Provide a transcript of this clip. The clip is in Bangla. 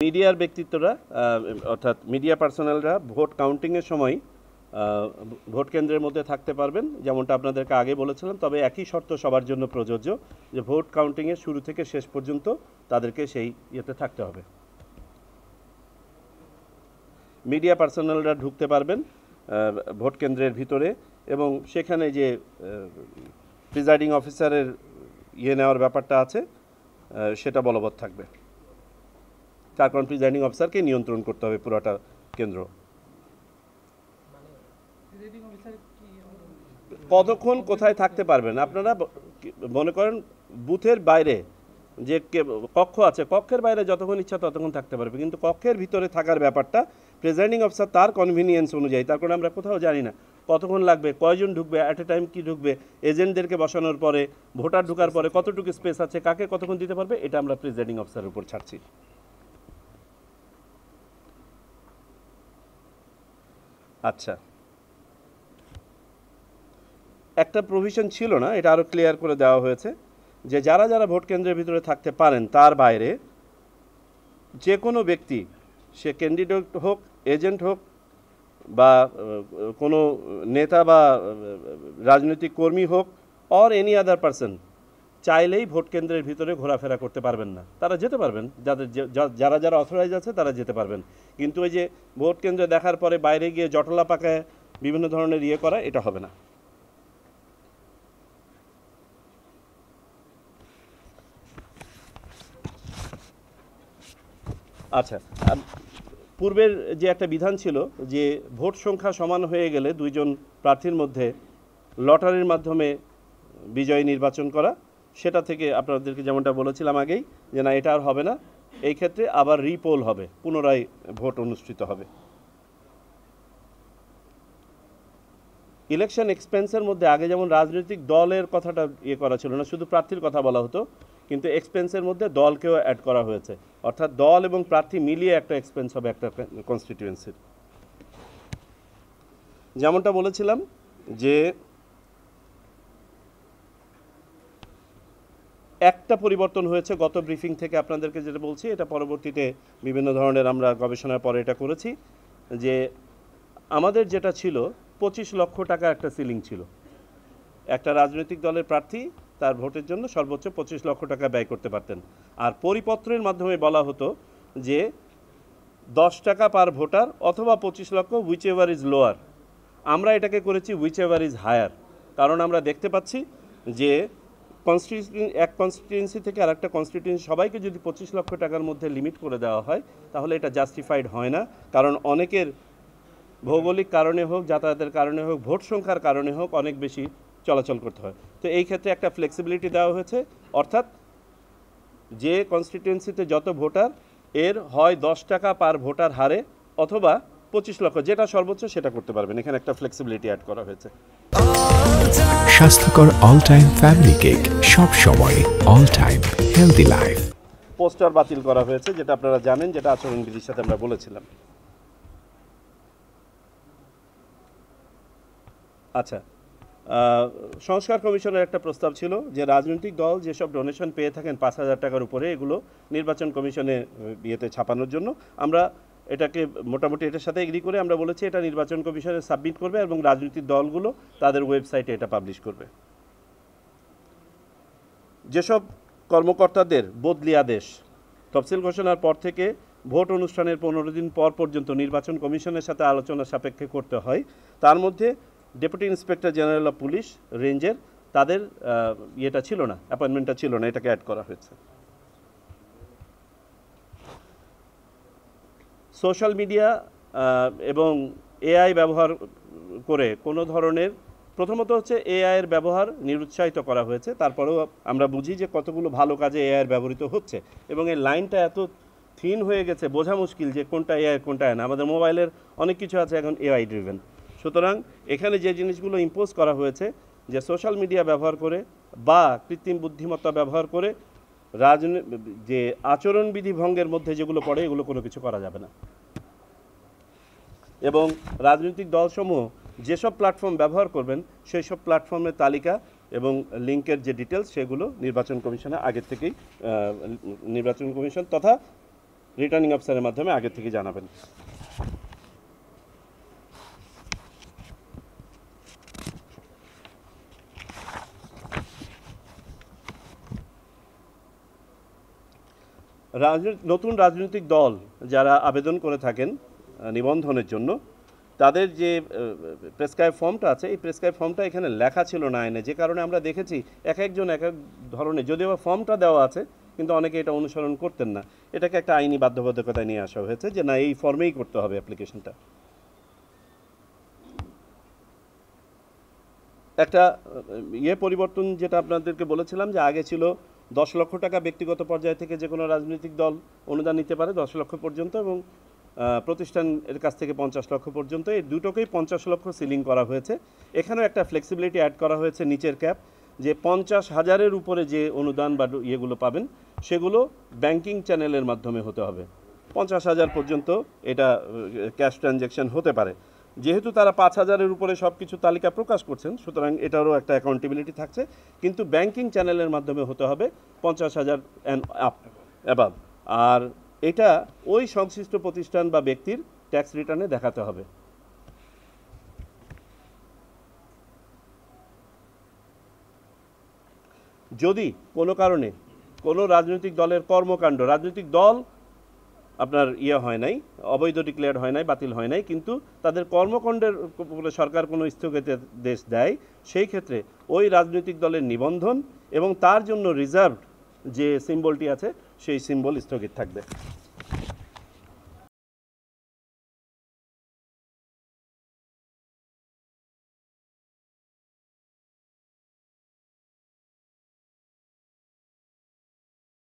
মিডিয়ার ব্যক্তিত্বরা অর্থাৎ মিডিয়া পার্সোনালরা ভোট কাউন্টিংয়ের সময় ভোট কেন্দ্রের মধ্যে থাকতে পারবেন, যেমনটা আপনাদেরকে আগে বলেছিলাম। তবে একই শর্ত সবার জন্য প্রযোজ্য যে ভোট কাউন্টিংয়ের শুরু থেকে শেষ পর্যন্ত তাদেরকে সেই ইয়েতে থাকতে হবে। মিডিয়া পার্সোনালরা ঢুকতে পারবেন ভোট কেন্দ্রের ভিতরে, এবং সেখানে যে প্রিজাইডিং অফিসারের নেওয়ার ব্যাপারটা আছে সেটা বলবৎ থাকবে। তার কারণ প্রিজাইডিং অফিসারকে নিয়ন্ত্রণ করতে হবে পুরোটা কেন্দ্র। কতক্ষণ কোথায় থাকতে পারবেন আপনারা মনে করেন বুথের বাইরে যে কক্ষ আছে, কক্ষের বাইরে যতক্ষণ ইচ্ছা ততক্ষণ থাকতে পারবে, কিন্তু কক্ষের ভিতরে থাকার ব্যাপারটা প্রিজাইডিং অফিসার তার কনভিনিয়েন্স অনুযায়ী, তার কারণে আমরা কোথাও জানি না কতক্ষণ লাগবে, কয়জন ঢুকবে, অ্যাট এ টাইম কি ঢুকবে, এজেন্টদেরকে বসানোর পরে ভোটার ঢোকার পরে কতটুকু স্পেস আছে, কাকে কতক্ষণ দিতে পারবে, এটা আমরা প্রিজাইডিং অফিসারের উপর ছাড়ছি। আচ্ছা, একটা প্রভিশন ছিল না, এটা আরও ক্লিয়ার করে দেওয়া হয়েছে যে যারা যারা ভোট কেন্দ্রের ভিতরে থাকতে পারেন তার বাইরে যে কোনো ব্যক্তি, সে ক্যান্ডিডেট হোক, এজেন্ট হোক, বা কোনো নেতা বা রাজনৈতিক কর্মী হোক, অর এনি আদার পারসন, চাইলেই ভোট কেন্দ্রের ভিতরে ঘোরাফেরা করতে পারবেন না। তারা যেতে পারবেন, যারা যারা অথরাইজ আছে তারা যেতে পারবেন, কিন্তু ওই যে ভোট কেন্দ্রে দেখার পরে বাইরে গিয়ে জটলা পাকায় বিভিন্ন ধরনের করা, এটা হবে না। আচ্ছা, পূর্বের যে একটা বিধান ছিল যে ভোট সংখ্যা সমান হয়ে গেলে দুইজন প্রার্থীর মধ্যে লটারির মাধ্যমে বিজয়ী নির্বাচন করা, সেটা থেকে আপনাদেরকে যেমনটা বলেছিলাম আগেই যে না, এটা আর হবে না। এই ক্ষেত্রে আবার রিপোল হবে, পুনরায় ভোট অনুষ্ঠিত হবে। ইলেকশন এক্সপেন্সের মধ্যে আগে যেমন রাজনৈতিক দলের কথাটা করা ছিল না, শুধু প্রার্থীর কথা বলা হতো, কিন্তু এক্সপেন্সের মধ্যে দলকেও অ্যাড করা হয়েছে, অর্থাৎ দল এবং প্রার্থী মিলিয়ে একটা এক্সপেন্স হবে একটা কনস্টিটিউয়েন্সির। যেমনটা বলেছিলাম যে একটা পরিবর্তন হয়েছে গত ব্রিফিং থেকে, আপনাদেরকে যেটা বলছি এটা পরবর্তীতে বিভিন্ন ধরনের আমরা গবেষণার পরে এটা করেছি, যে আমাদের যেটা ছিল 25 লক্ষ টাকা একটা সিলিং ছিল, একটা রাজনৈতিক দলের প্রার্থী তার ভোটের জন্য সর্বোচ্চ 25 লক্ষ টাকা ব্যয় করতে পারতেন। আর পরিপত্রের মাধ্যমে বলা হতো যে 10 টাকা পার ভোটার অথবা 25 লক্ষ, হুইচ এভার ইজ লোয়ার। আমরা এটাকে করেছি হুইচ এভার ইজ হায়ার, কারণ আমরা দেখতে পাচ্ছি যে এক কনস্টিটিউয়েন্সি থেকে আর একটা কনস্টিটিউয়েন্সি সবাইকে যদি 25 লক্ষ টাকার মধ্যে লিমিট করে দেওয়া হয় তাহলে এটা জাস্টিফাইড হয় না, কারণ অনেকের ভৌগোলিক কারণে হোক, যাতায়াতের কারণে হোক, ভোট সংখ্যার কারণে হোক অনেক বেশি চলাচল করতে হয়। তো এই ক্ষেত্রে একটা ফ্লেক্সিবিলিটি দেওয়া হয়েছে, অর্থাৎ যে কনস্টিটিউয়েন্সিতে যত ভোটার এর হয় 10 টাকা পার ভোটার হারে অথবা 25 লক্ষ, যেটা সর্বোচ্চ সেটা করতে পারবেন। এখানে একটা ফ্লেক্সিবিলিটি অ্যাড করা হয়েছে। স্বাস্থ্যকর অল টাইম ফ্যামিলি কেক, সব সময় all time healthy life. Poster বাতিল করা হয়েছে, যেটা আপনারা জানেন, যেটা আচরণবিধির সাথে আমরা বলেছিলাম। আচ্ছা, সংস্কার কমিশনের একটা প্রস্তাব ছিল যে রাজনৈতিক দল যেসব ডোনেশন পেয়ে থাকেন 5,000 টাকার উপরে, এগুলো নির্বাচন কমিশনে ছাপানোর জন্য আমরা এটাকে মোটামুটি এটার সাথে এগ্রি করে আমরা বলেছি এটা নির্বাচন কমিশনে সাবমিট করবে এবং রাজনৈতিক দলগুলো তাদের ওয়েবসাইটে এটা পাবলিশ করবে। যেসব কর্মকর্তাদের বদলি আদেশ তফসিল ঘোষণার পর থেকে ভোট অনুষ্ঠানের 15 দিন পর পর্যন্ত নির্বাচন কমিশনের সাথে আলোচনা সাপেক্ষে করতে হয়, তার মধ্যে deputy inspector general of police রেঞ্জের তাদের ছিল না, অ্যাপয়েন্টমেন্টটা ছিল না, এটাকে অ্যাড করা হয়েছে। সোশ্যাল মিডিয়া এবং এআই ব্যবহার করে কোনো ধরনের, প্রথমত হচ্ছে এআইয়ের ব্যবহার নিরুৎসাহিত করা হয়েছে, তারপরেও আমরা বুঝি যে কতগুলো ভালো কাজে এআইয়ের ব্যবহৃত হচ্ছে এবং এই লাইনটা এত থিন হয়ে গেছে, বোঝা মুশকিল যে কোনটা এআই কোনটা না। আমাদের মোবাইলের অনেক কিছু আছে এখন এআই ড্রিভেন। সুতরাং এখানে যে জিনিসগুলো ইম্পোজ করা হয়েছে যে সোশ্যাল মিডিয়া ব্যবহার করে বা কৃত্রিম বুদ্ধিমত্তা ব্যবহার করে যে আচরণবিধি ভঙ্গের মধ্যে যেগুলো পড়ে এগুলো কোনো কিছু করা যাবে না। এবং রাজনৈতিক দলসমূহ যেসব প্ল্যাটফর্ম ব্যবহার করবেন সেই সব প্ল্যাটফর্মের তালিকা এবং লিঙ্কের যে ডিটেলস সেগুলো নির্বাচন কমিশনে আগের থেকেই নির্বাচন কমিশন তথা রিটার্নিং অফিসারের মাধ্যমে আগে থেকে জানাবেন। নতুন রাজনৈতিক দল যারা আবেদন করে থাকেন নিবন্ধনের জন্য, তাদের যে প্রেসক্রাইব ফর্মটা আছে, এই প্রেসক্রাইব ফর্মটা এখানে লেখা ছিল না আইনে, যে কারণে আমরা দেখেছি এক একজন এক এক ধরনের, যদিও ফর্মটা দেওয়া আছে কিন্তু অনেকে এটা অনুসরণ করতেন না। এটাকে একটা আইনি বাধ্যবাধকতায় নিয়ে আসা হয়েছে যে না, এই ফর্মেই করতে হবে অ্যাপ্লিকেশনটা। একটা পরিবর্তন যেটা আপনাদেরকে বলেছিলাম যে আগে ছিল 10 লক্ষ টাকা ব্যক্তিগত পর্যায় থেকে যে কোনো রাজনৈতিক দল অনুদান নিতে পারে 10 লক্ষ পর্যন্ত, এবং প্রতিষ্ঠানের কাছ থেকে 50 লক্ষ পর্যন্ত। এই দুটোকেই 50 লক্ষ সিলিং করা হয়েছে। এখানেও একটা ফ্লেক্সিবিলিটি অ্যাড করা হয়েছে নিচের ক্যাপ, যে 50,000-এর উপরে যে অনুদান বা ইয়েগুলো পাবেন সেগুলো ব্যাংকিং চ্যানেলের মাধ্যমে হতে হবে। 50,000 পর্যন্ত এটা ক্যাশ ট্রানজ্যাকশন হতে পারে। যেহেতু তারা 5,000-এর উপরে সব কিছু তালিকা প্রকাশ করছেন, সুতরাং এটারও একটা অ্যাকাউন্টেবিলিটি থাকছে, কিন্তু ব্যাংকিং চ্যানেলের মাধ্যমে হতে হবে 50,000 অ্যান্ড অ্যাবাভ। আর এটা ওই সংশ্লিষ্ট প্রতিষ্ঠান বা ব্যক্তির ট্যাক্স রিটার্নে দেখাতে হবে। যদি কোনো কারণে কোনো রাজনৈতিক দলের কর্মকাণ্ড, রাজনৈতিক দল আপনার হয় নাই, অবৈধ ডিক্লেয়ার হয় নাই, বাতিল হয় নাই, কিন্তু তাদের কর্মকাণ্ডের উপরে সরকার কোনো স্থগিতাদেশ দেয়, সেই ক্ষেত্রে ওই রাজনৈতিক দলের নিবন্ধন এবং তার জন্য রিজার্ভড যে সিম্বলটি আছে সেই সিম্বল স্থগিত থাকবে।